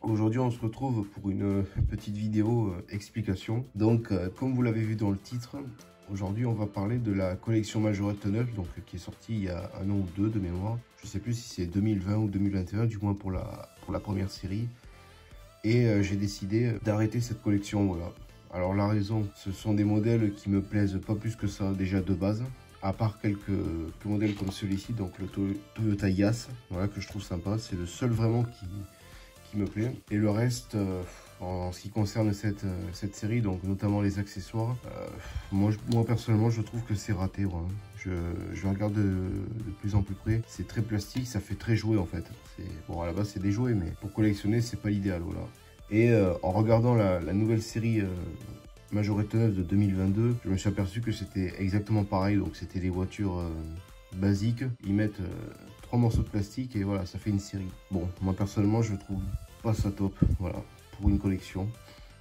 Aujourd'hui, on se retrouve pour une petite vidéo explication. Donc, comme vous l'avez vu dans le titre, aujourd'hui, on va parler de la collection Majorette 9, donc qui est sortie il y a un an ou deux de mémoire. Je sais plus si c'est 2020 ou 2021, du moins pour la première série. Et j'ai décidé d'arrêter cette collection, voilà. Alors la raison, ce sont des modèles qui me plaisent pas plus que ça déjà de base. À part quelques modèles comme celui-ci, donc le Toyota Yaris, voilà, que je trouve sympa. C'est le seul vraiment qui me plaît. Et le reste, en ce qui concerne cette série, donc notamment les accessoires, moi personnellement je trouve que c'est raté. Voilà. Je regarde de plus en plus près. C'est très plastique, ça fait très jouet en fait. Bon, à la base c'est des jouets, mais pour collectionner c'est pas l'idéal. Voilà. Et en regardant la nouvelle série Majorette 9 de 2022, je me suis aperçu que c'était exactement pareil. Donc c'était des voitures basiques. Ils mettent 3 morceaux de plastique et voilà, ça fait une série. Bon, moi personnellement je trouve pas ça top, voilà, pour une collection.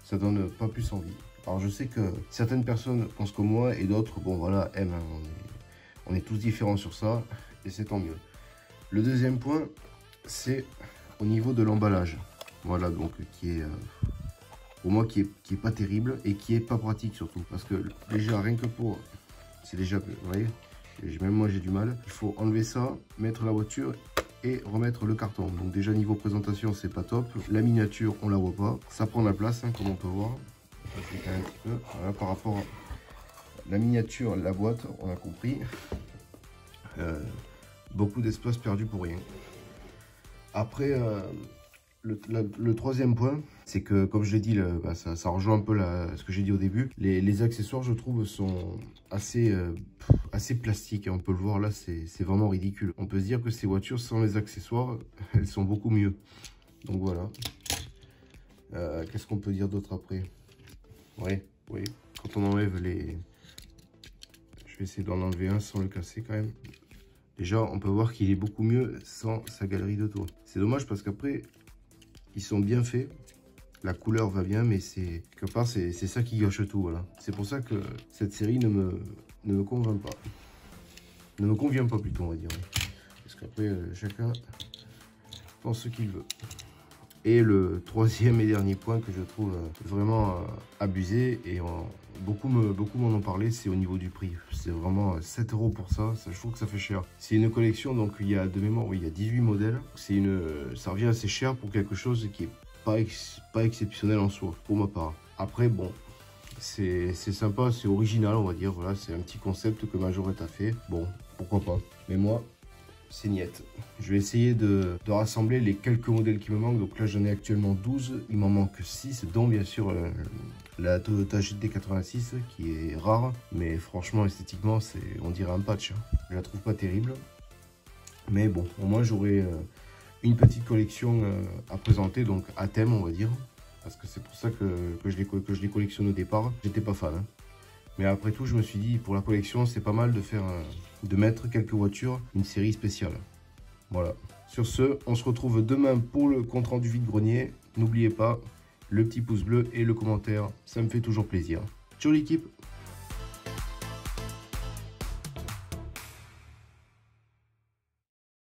Ça donne pas plus envie. Alors je sais que certaines personnes pensent comme moi et d'autres, bon voilà, aiment. Hein, on est tous différents sur ça et c'est tant mieux. Le deuxième point, c'est au niveau de l'emballage. Voilà, donc qui est pour moi qui est pas terrible et qui est pas pratique surtout. Parce que déjà, rien que pour... C'est déjà... Vous voyez, même moi j'ai du mal. Il faut enlever ça, mettre la voiture et remettre le carton. Donc déjà niveau présentation c'est pas top. La miniature on la voit pas. Ça prend la place hein, comme on peut voir. On va cliquer un petit peu. Voilà, par rapport à la miniature, la boîte, on a compris. Beaucoup d'espace perdu pour rien. Après... Le troisième point, c'est que, comme je l'ai dit, ça rejoint un peu ce que j'ai dit au début. Les accessoires, je trouve, sont assez plastiques. On peut le voir là, c'est vraiment ridicule. On peut se dire que ces voitures, sans les accessoires, elles sont beaucoup mieux. Donc voilà. Qu'est-ce qu'on peut dire d'autre après? Oui, quand on enlève les... Je vais essayer d'en enlever un sans le casser quand même. Déjà, on peut voir qu'il est beaucoup mieux sans sa galerie de toit. C'est dommage parce qu'après... Ils sont bien faits, la couleur va bien, mais c'est quelque part c'est ça qui gâche tout. Voilà. C'est pour ça que cette série ne me convainc pas. Ne me convient pas plutôt, on va dire. Parce qu'après, chacun pense ce qu'il veut. Et le troisième et dernier point que je trouve vraiment abusé, et beaucoup m'en ont parlé, c'est au niveau du prix. C'est vraiment 7 € pour ça, je trouve que ça fait cher. C'est une collection, donc il y a de mémoire, oui, il y a 18 modèles. Ça revient assez cher pour quelque chose qui est pas exceptionnel en soi, pour ma part. Après, bon, c'est sympa, c'est original, on va dire. Voilà, c'est un petit concept que Majorette a fait. Bon, pourquoi pas. Mais moi... c'est niette. Je vais essayer de rassembler les quelques modèles qui me manquent. Donc là, j'en ai actuellement 12. Il m'en manque 6, dont bien sûr la Toyota GT86 qui est rare. Mais franchement, esthétiquement, on dirait un patch. Je la trouve pas terrible. Mais bon, au moins, j'aurai une petite collection à présenter. Donc à thème, on va dire. Parce que c'est pour ça que je les collectionne au départ. J'étais pas fan. Hein. Mais après tout, je me suis dit, pour la collection, c'est pas mal de mettre quelques voitures, une série spéciale. Voilà. Sur ce, on se retrouve demain pour le compte rendu vide-grenier. N'oubliez pas le petit pouce bleu et le commentaire, ça me fait toujours plaisir. Ciao l'équipe!